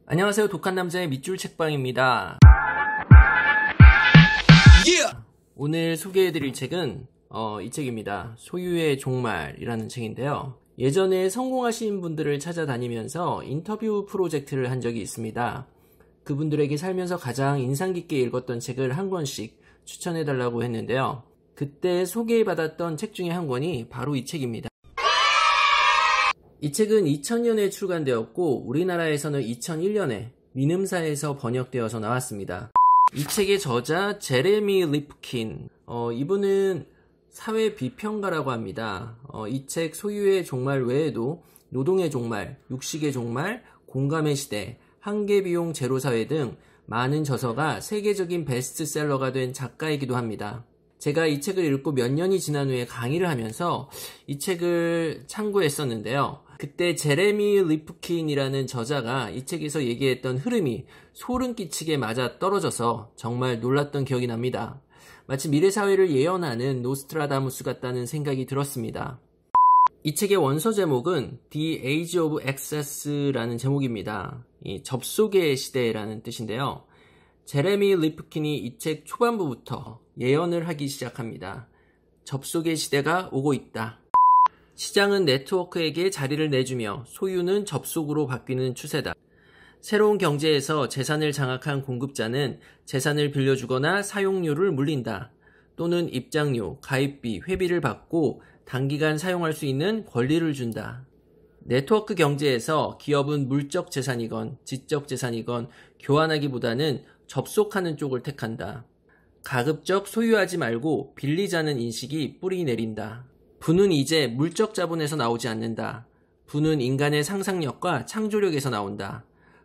안녕하세요. 독한 남자의 밑줄 책방입니다. 오늘 소개해드릴 책은 이 책입니다. 소유의 종말이라는 책인데요. 예전에 성공하신 분들을 찾아다니면서 인터뷰 프로젝트를 한 적이 있습니다. 그분들에게 살면서 가장 인상 깊게 읽었던 책을 한 권씩 추천해달라고 했는데요. 그때 소개받았던 책 중에 한 권이 바로 이 책입니다. 이 책은 2000년에 출간되었고 우리나라에서는 2001년에 민음사에서 번역되어서 나왔습니다. 이 책의 저자 제레미 리프킨, 이분은 사회 비평가라고 합니다. 이 책 소유의 종말 외에도 노동의 종말, 육식의 종말, 공감의 시대, 한계비용 제로사회 등 많은 저서가 세계적인 베스트셀러가 된 작가이기도 합니다. 제가 이 책을 읽고 몇 년이 지난 후에 강의를 하면서 이 책을 참고했었는데요. 그때 제레미 리프킨이라는 저자가 이 책에서 얘기했던 흐름이 소름 끼치게 맞아 떨어져서 정말 놀랐던 기억이 납니다. 마치 미래사회를 예언하는 노스트라다무스 같다는 생각이 들었습니다. 이 책의 원서 제목은 The Age of Access라는 제목입니다. 이 접속의 시대라는 뜻인데요. 제레미 리프킨이 이 책 초반부부터 예언을 하기 시작합니다. 접속의 시대가 오고 있다. 시장은 네트워크에게 자리를 내주며 소유는 접속으로 바뀌는 추세다. 새로운 경제에서 재산을 장악한 공급자는 재산을 빌려주거나 사용료를 물린다. 또는 입장료, 가입비, 회비를 받고 단기간 사용할 수 있는 권리를 준다. 네트워크 경제에서 기업은 물적 재산이건 지적 재산이건 교환하기보다는 접속하는 쪽을 택한다. 가급적 소유하지 말고 빌리자는 인식이 뿌리 내린다. 부는 이제 물적 자본에서 나오지 않는다. 부는 인간의 상상력과 창조력에서 나온다.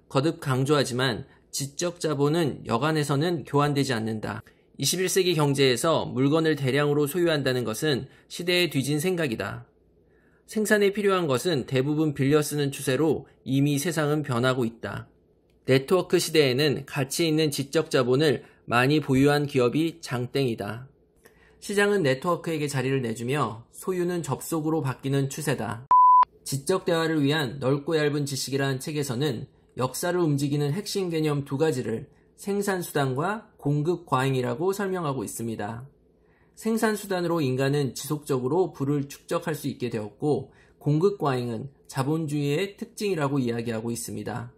거듭 강조하지만 지적 자본은 여간해서는 교환되지 않는다. 21세기 경제에서 물건을 대량으로 소유한다는 것은 시대에 뒤진 생각이다. 생산에 필요한 것은 대부분 빌려 쓰는 추세로 이미 세상은 변하고 있다. 네트워크 시대에는 가치 있는 지적 자본을 많이 보유한 기업이 장땡이다. 시장은 네트워크에게 자리를 내주며 소유는 접속으로 바뀌는 추세다. 지적 대화를 위한 넓고 얇은 지식이라는 책에서는 역사를 움직이는 핵심 개념 두 가지를 생산수단과 공급과잉이라고 설명하고 있습니다. 생산수단으로 인간은 지속적으로 부를 축적할 수 있게 되었고 공급과잉은 자본주의의 특징이라고 이야기하고 있습니다.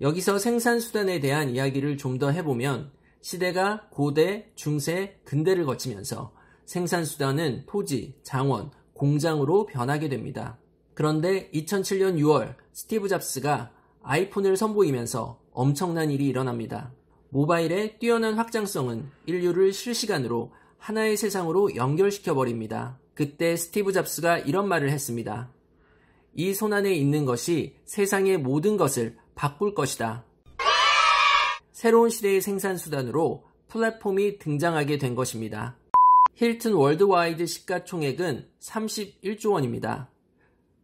여기서 생산수단에 대한 이야기를 좀 더 해보면 시대가 고대, 중세, 근대를 거치면서 생산수단은 토지, 장원, 공장으로 변하게 됩니다. 그런데 2007년 6월 스티브 잡스가 아이폰을 선보이면서 엄청난 일이 일어납니다. 모바일의 뛰어난 확장성은 인류를 실시간으로 하나의 세상으로 연결시켜버립니다. 그때 스티브 잡스가 이런 말을 했습니다. 이 손안에 있는 것이 세상의 모든 것을 바꿀 것이다. 새로운 시대의 생산수단으로 플랫폼이 등장하게 된 것입니다. 힐튼 월드와이드 시가총액은 31조 원입니다.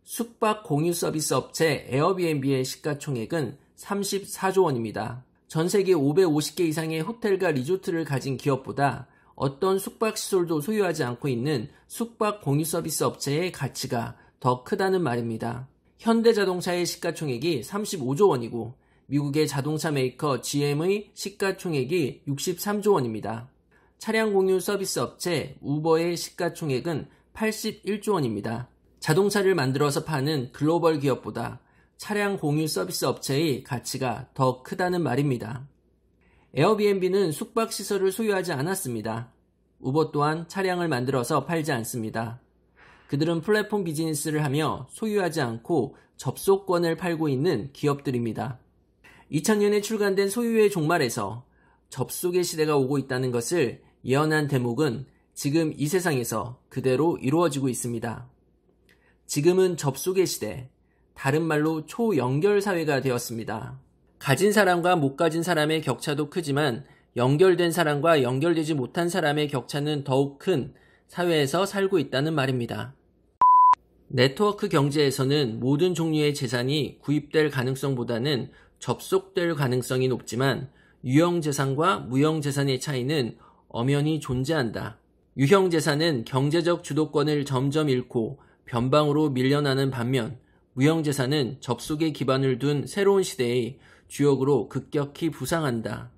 숙박 공유 서비스 업체 에어비앤비의 시가총액은 34조 원입니다. 전 세계 550개 이상의 호텔과 리조트를 가진 기업보다 어떤 숙박시설도 소유하지 않고 있는 숙박 공유 서비스 업체의 가치가 더 크다는 말입니다. 현대자동차의 시가총액이 35조 원이고 미국의 자동차 메이커 GM의 시가총액이 63조 원입니다. 차량 공유 서비스 업체 우버의 시가총액은 81조 원입니다. 자동차를 만들어서 파는 글로벌 기업보다 차량 공유 서비스 업체의 가치가 더 크다는 말입니다. 에어비앤비는 숙박시설을 소유하지 않았습니다. 우버 또한 차량을 만들어서 팔지 않습니다. 그들은 플랫폼 비즈니스를 하며 소유하지 않고 접속권을 팔고 있는 기업들입니다. 2000년에 출간된 소유의 종말에서 접속의 시대가 오고 있다는 것을 예언한 대목은 지금 이 세상에서 그대로 이루어지고 있습니다. 지금은 접속의 시대, 다른 말로 초연결 사회가 되었습니다. 가진 사람과 못 가진 사람의 격차도 크지만 연결된 사람과 연결되지 못한 사람의 격차는 더욱 큰 사회에서 살고 있다는 말입니다. 네트워크 경제에서는 모든 종류의 재산이 구입될 가능성보다는 접속될 가능성이 높지만 유형재산과 무형재산의 차이는 엄연히 존재한다. 유형재산은 경제적 주도권을 점점 잃고 변방으로 밀려나는 반면 무형재산은 접속에 기반을 둔 새로운 시대의 주역으로 급격히 부상한다.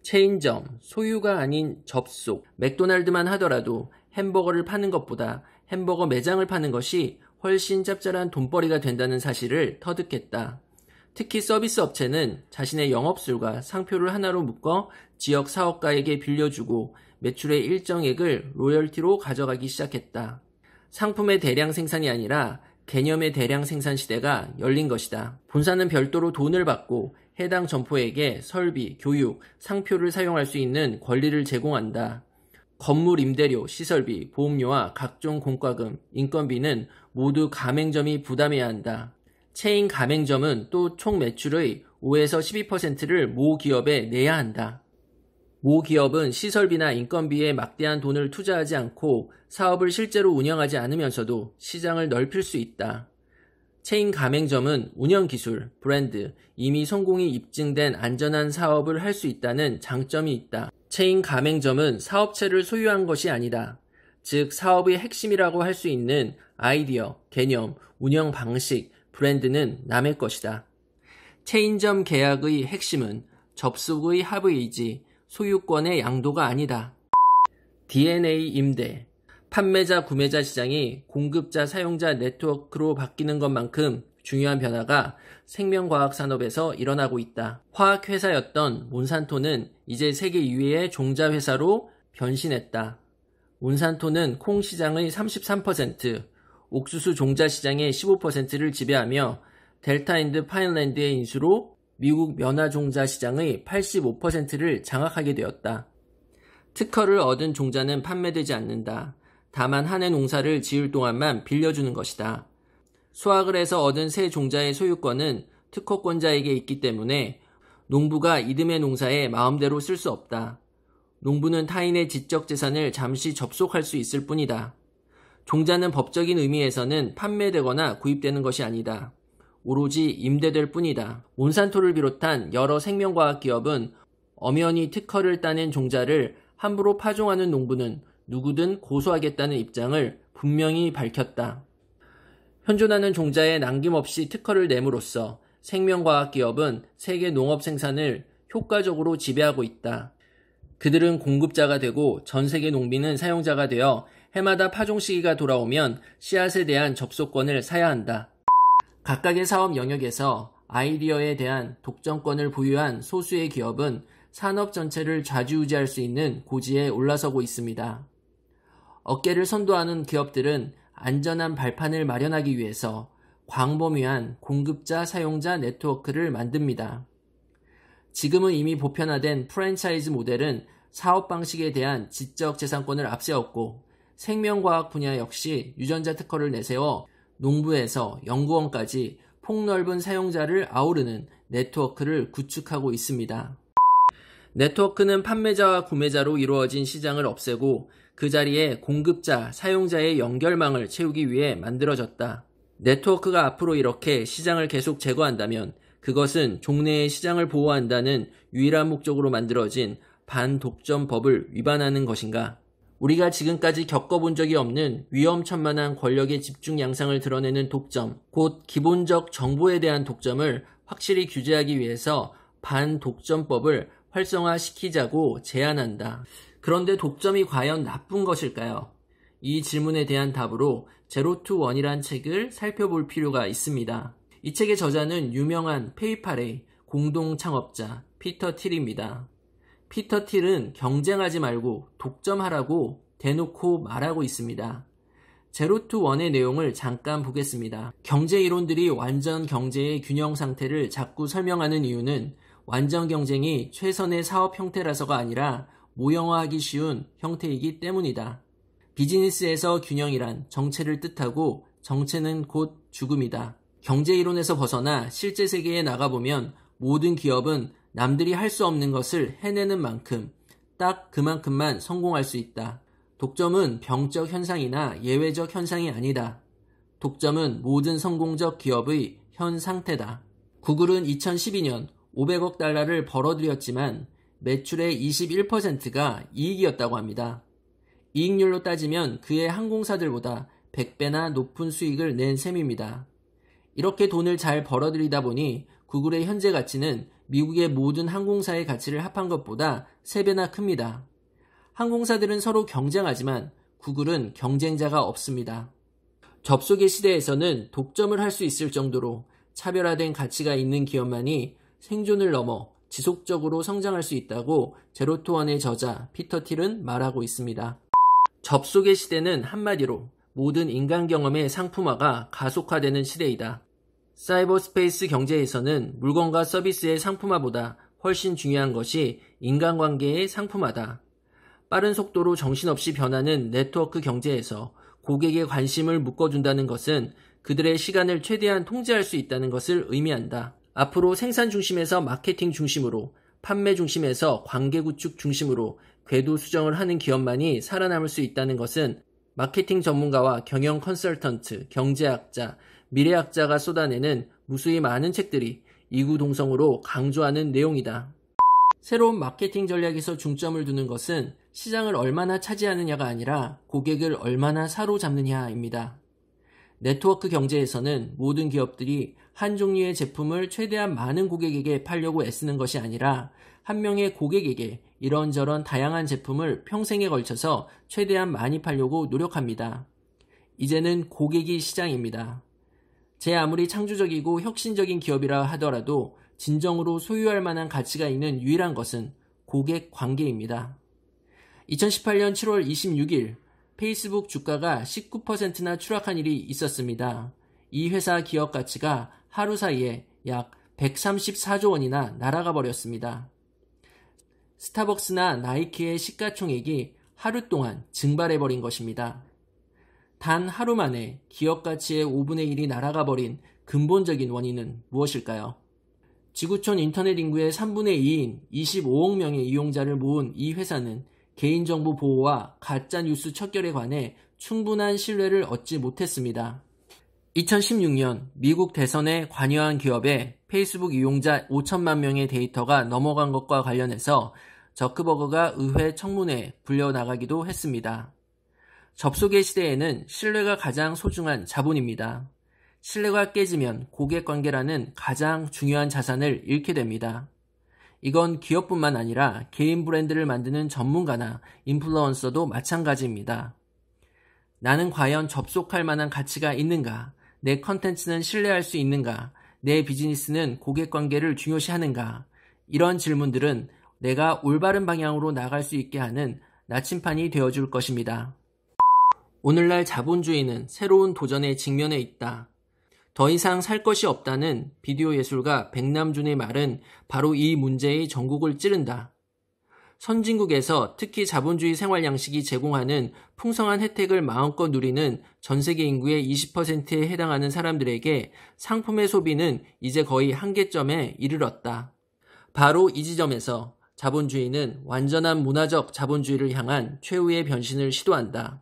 체인점, 소유가 아닌 접속. 맥도날드만 하더라도 햄버거를 파는 것보다 햄버거 매장을 파는 것이 훨씬 짭짤한 돈벌이가 된다는 사실을 터득했다. 특히 서비스 업체는 자신의 영업술과 상표를 하나로 묶어 지역 사업가에게 빌려주고 매출의 일정액을 로열티로 가져가기 시작했다. 상품의 대량 생산이 아니라 개념의 대량 생산 시대가 열린 것이다. 본사는 별도로 돈을 받고 해당 점포에게 설비, 교육, 상표를 사용할 수 있는 권리를 제공한다. 건물 임대료, 시설비, 보험료와 각종 공과금, 인건비는 모두 가맹점이 부담해야 한다. 체인 가맹점은 또 총 매출의 5에서 12%를 모 기업에 내야 한다. 모 기업은 시설비나 인건비에 막대한 돈을 투자하지 않고 사업을 실제로 운영하지 않으면서도 시장을 넓힐 수 있다. 체인 가맹점은 운영기술, 브랜드, 이미 성공이 입증된 안전한 사업을 할 수 있다는 장점이 있다. 체인 가맹점은 사업체를 소유한 것이 아니다. 즉 사업의 핵심이라고 할 수 있는 아이디어, 개념, 운영 방식, 브랜드는 남의 것이다. 체인점 계약의 핵심은 접속의 합의이지 소유권의 양도가 아니다. DNA 임대. 판매자 구매자 시장이 공급자 사용자 네트워크로 바뀌는 것만큼 중요한 변화가 생명과학 산업에서 일어나고 있다. 화학회사였던 몬산토는 이제 세계 2위의 종자회사로 변신했다. 몬산토는 콩 시장의 33%, 옥수수 종자 시장의 15%를 지배하며 델타 앤드 파인랜드의 인수로 미국 면화 종자 시장의 85%를 장악하게 되었다. 특허를 얻은 종자는 판매되지 않는다. 다만 한 해 농사를 지을 동안만 빌려주는 것이다. 수확을 해서 얻은 새 종자의 소유권은 특허권자에게 있기 때문에 농부가 이듬해 농사에 마음대로 쓸 수 없다. 농부는 타인의 지적 재산을 잠시 접속할 수 있을 뿐이다. 종자는 법적인 의미에서는 판매되거나 구입되는 것이 아니다. 오로지 임대될 뿐이다. 몬산토를 비롯한 여러 생명과학 기업은 엄연히 특허를 따낸 종자를 함부로 파종하는 농부는 누구든 고소하겠다는 입장을 분명히 밝혔다. 현존하는 종자에 남김없이 특허를 내므로써 생명과학 기업은 세계 농업 생산을 효과적으로 지배하고 있다. 그들은 공급자가 되고 전 세계 농민은 사용자가 되어 해마다 파종 시기가 돌아오면 씨앗에 대한 접속권을 사야 한다. 각각의 사업 영역에서 아이디어에 대한 독점권을 보유한 소수의 기업은 산업 전체를 좌지우지할 수 있는 고지에 올라서고 있습니다. 업계를 선도하는 기업들은 안전한 발판을 마련하기 위해서 광범위한 공급자 사용자 네트워크를 만듭니다. 지금은 이미 보편화된 프랜차이즈 모델은 사업 방식에 대한 지적 재산권을 앞세웠고 생명과학 분야 역시 유전자 특허를 내세워 농부에서 연구원까지 폭넓은 사용자를 아우르는 네트워크를 구축하고 있습니다. 네트워크는 판매자와 구매자로 이루어진 시장을 없애고 그 자리에 공급자, 사용자의 연결망을 채우기 위해 만들어졌다. 네트워크가 앞으로 이렇게 시장을 계속 제거한다면 그것은 종래의 시장을 보호한다는 유일한 목적으로 만들어진 반독점법을 위반하는 것인가? 우리가 지금까지 겪어본 적이 없는 위험천만한 권력의 집중 양상을 드러내는 독점, 곧 기본적 정보에 대한 독점을 확실히 규제하기 위해서 반독점법을 활성화시키자고 제안한다. 그런데 독점이 과연 나쁜 것일까요? 이 질문에 대한 답으로 제로 투 원이란 책을 살펴볼 필요가 있습니다. 이 책의 저자는 유명한 페이팔의 공동 창업자 피터 틸입니다. 피터 틸은 경쟁하지 말고 독점하라고 대놓고 말하고 있습니다. 제로 투 원의 내용을 잠깐 보겠습니다. 경제 이론들이 완전 경제의 균형 상태를 자꾸 설명하는 이유는 완전 경쟁이 최선의 사업 형태라서가 아니라 모형화하기 쉬운 형태이기 때문이다. 비즈니스에서 균형이란 정체를 뜻하고 정체는 곧 죽음이다. 경제 이론에서 벗어나 실제 세계에 나가보면 모든 기업은 남들이 할 수 없는 것을 해내는 만큼 딱 그만큼만 성공할 수 있다. 독점은 병적 현상이나 예외적 현상이 아니다. 독점은 모든 성공적 기업의 현 상태다. 구글은 2012년 500억 달러를 벌어들였지만 매출의 21%가 이익이었다고 합니다. 이익률로 따지면 그의 항공사들보다 100배나 높은 수익을 낸 셈입니다. 이렇게 돈을 잘 벌어들이다 보니 구글의 현재 가치는 미국의 모든 항공사의 가치를 합한 것보다 3배나 큽니다. 항공사들은 서로 경쟁하지만 구글은 경쟁자가 없습니다. 접속의 시대에서는 독점을 할 수 있을 정도로 차별화된 가치가 있는 기업만이 생존을 넘어 지속적으로 성장할 수 있다고 제로투원의 저자 피터 틸은 말하고 있습니다. 접속의 시대는 한마디로 모든 인간 경험의 상품화가 가속화되는 시대이다. 사이버스페이스 경제에서는 물건과 서비스의 상품화보다 훨씬 중요한 것이 인간관계의 상품화다. 빠른 속도로 정신없이 변하는 네트워크 경제에서 고객의 관심을 묶어준다는 것은 그들의 시간을 최대한 통제할 수 있다는 것을 의미한다. 앞으로 생산 중심에서 마케팅 중심으로, 판매 중심에서 관계 구축 중심으로 궤도 수정을 하는 기업만이 살아남을 수 있다는 것은 마케팅 전문가와 경영 컨설턴트, 경제학자, 미래학자가 쏟아내는 무수히 많은 책들이 이구동성으로 강조하는 내용이다. 새로운 마케팅 전략에서 중점을 두는 것은 시장을 얼마나 차지하느냐가 아니라 고객을 얼마나 사로잡느냐입니다. 네트워크 경제에서는 모든 기업들이 한 종류의 제품을 최대한 많은 고객에게 팔려고 애쓰는 것이 아니라 한 명의 고객에게 이런저런 다양한 제품을 평생에 걸쳐서 최대한 많이 팔려고 노력합니다. 이제는 고객이 시장입니다. 제 아무리 창조적이고 혁신적인 기업이라 하더라도 진정으로 소유할 만한 가치가 있는 유일한 것은 고객 관계입니다. 2018년 7월 26일 페이스북 주가가 19%나 추락한 일이 있었습니다. 이 회사 기업 가치가 하루 사이에 약 134조 원이나 날아가 버렸습니다. 스타벅스나 나이키의 시가총액이 하루 동안 증발해버린 것입니다. 단 하루 만에 기업 가치의 5분의 1이 날아가 버린 근본적인 원인은 무엇일까요? 지구촌 인터넷 인구의 3분의 2인 25억 명의 이용자를 모은 이 회사는 개인정보 보호와 가짜뉴스 척결에 관해 충분한 신뢰를 얻지 못했습니다. 2016년 미국 대선에 관여한 기업의 페이스북 이용자 5천만 명의 데이터가 넘어간 것과 관련해서 저크버그가 의회 청문회에 불려나가기도 했습니다. 접속의 시대에는 신뢰가 가장 소중한 자본입니다. 신뢰가 깨지면 고객관계라는 가장 중요한 자산을 잃게 됩니다. 이건 기업뿐만 아니라 개인 브랜드를 만드는 전문가나 인플루언서도 마찬가지입니다. 나는 과연 접속할 만한 가치가 있는가? 내 컨텐츠는 신뢰할 수 있는가? 내 비즈니스는 고객관계를 중요시하는가? 이런 질문들은 내가 올바른 방향으로 나갈 수 있게 하는 나침판이 되어줄 것입니다. 오늘날 자본주의는 새로운 도전에 직면해 있다. 더 이상 살 것이 없다는 비디오 예술가 백남준의 말은 바로 이 문제의 전국을 찌른다. 선진국에서 특히 자본주의 생활 양식이 제공하는 풍성한 혜택을 마음껏 누리는 전 세계 인구의 20%에 해당하는 사람들에게 상품의 소비는 이제 거의 한계점에 이르렀다. 바로 이 지점에서 자본주의는 완전한 문화적 자본주의를 향한 최후의 변신을 시도한다.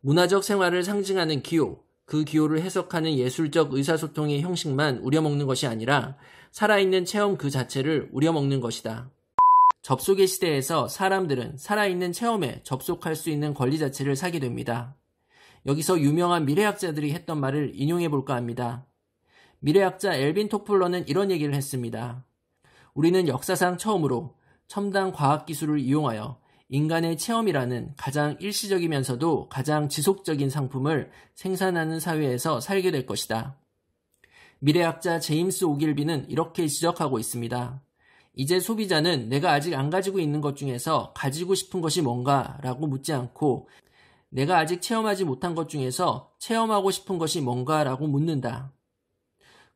문화적 생활을 상징하는 기호, 그 기호를 해석하는 예술적 의사소통의 형식만 우려먹는 것이 아니라 살아있는 체험 그 자체를 우려먹는 것이다. 접속의 시대에서 사람들은 살아있는 체험에 접속할 수 있는 권리 자체를 사게 됩니다. 여기서 유명한 미래학자들이 했던 말을 인용해볼까 합니다. 미래학자 엘빈 토플러는 이런 얘기를 했습니다. 우리는 역사상 처음으로 첨단 과학기술을 이용하여 인간의 체험이라는 가장 일시적이면서도 가장 지속적인 상품을 생산하는 사회에서 살게 될 것이다. 미래학자 제임스 오길비는 이렇게 지적하고 있습니다. 이제 소비자는 내가 아직 안 가지고 있는 것 중에서 가지고 싶은 것이 뭔가 라고 묻지 않고 내가 아직 체험하지 못한 것 중에서 체험하고 싶은 것이 뭔가 라고 묻는다.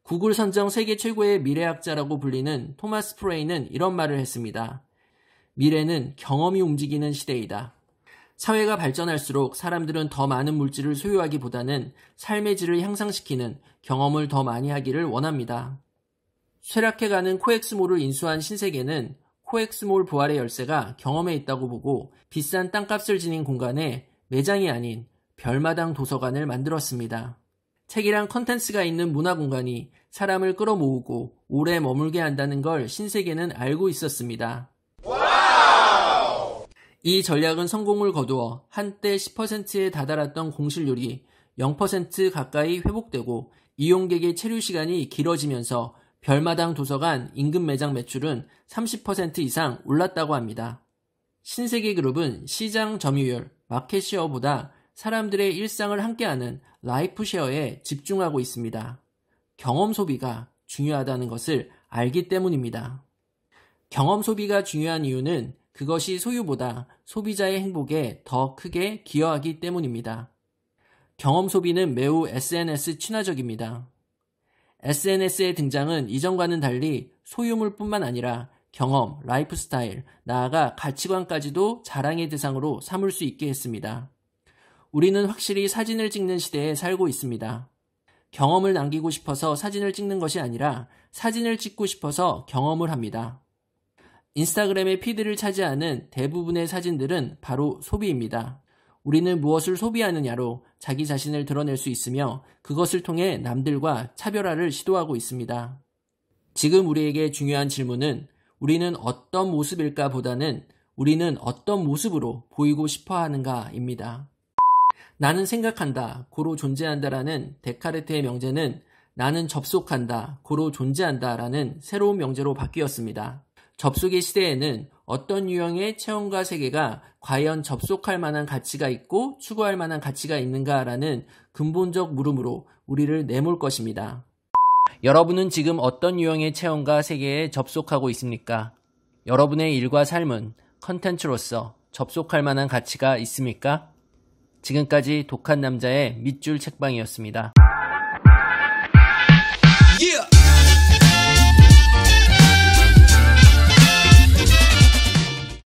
구글 선정 세계 최고의 미래학자라고 불리는 토마스 프레이는 이런 말을 했습니다. 미래는 경험이 움직이는 시대이다. 사회가 발전할수록 사람들은 더 많은 물질을 소유하기보다는 삶의 질을 향상시키는 경험을 더 많이 하기를 원합니다. 쇠락해가는 코엑스몰을 인수한 신세계는 코엑스몰 부활의 열쇠가 경험에 있다고 보고 비싼 땅값을 지닌 공간에 매장이 아닌 별마당 도서관을 만들었습니다. 책이랑 컨텐츠가 있는 문화공간이 사람을 끌어모으고 오래 머물게 한다는 걸 신세계는 알고 있었습니다. 이 전략은 성공을 거두어 한때 10%에 다다랐던 공실률이 0% 가까이 회복되고 이용객의 체류 시간이 길어지면서 별마당 도서관 인근 매장 매출은 30% 이상 올랐다고 합니다. 신세계그룹은 시장 점유율, 마켓쉐어보다 사람들의 일상을 함께하는 라이프쉐어에 집중하고 있습니다. 경험 소비가 중요하다는 것을 알기 때문입니다. 경험 소비가 중요한 이유는 그것이 소유보다 소비자의 행복에 더 크게 기여하기 때문입니다. 경험 소비는 매우 SNS 친화적입니다. SNS의 등장은 이전과는 달리 소유물뿐만 아니라 경험, 라이프스타일, 나아가 가치관까지도 자랑의 대상으로 삼을 수 있게 했습니다. 우리는 확실히 사진을 찍는 시대에 살고 있습니다. 경험을 남기고 싶어서 사진을 찍는 것이 아니라 사진을 찍고 싶어서 경험을 합니다. 인스타그램의 피드를 차지하는 대부분의 사진들은 바로 소비입니다. 우리는 무엇을 소비하느냐로 자기 자신을 드러낼 수 있으며 그것을 통해 남들과 차별화를 시도하고 있습니다. 지금 우리에게 중요한 질문은 우리는 어떤 모습일까 보다는 우리는 어떤 모습으로 보이고 싶어 하는가입니다. 나는 생각한다, 고로 존재한다라는 데카르트의 명제는 나는 접속한다, 고로 존재한다라는 새로운 명제로 바뀌었습니다. 접속의 시대에는 어떤 유형의 체험과 세계가 과연 접속할 만한 가치가 있고 추구할 만한 가치가 있는가라는 근본적 물음으로 우리를 내몰 것입니다. 여러분은 지금 어떤 유형의 체험과 세계에 접속하고 있습니까? 여러분의 일과 삶은 컨텐츠로서 접속할 만한 가치가 있습니까? 지금까지 독한 남자의 밑줄 책방이었습니다.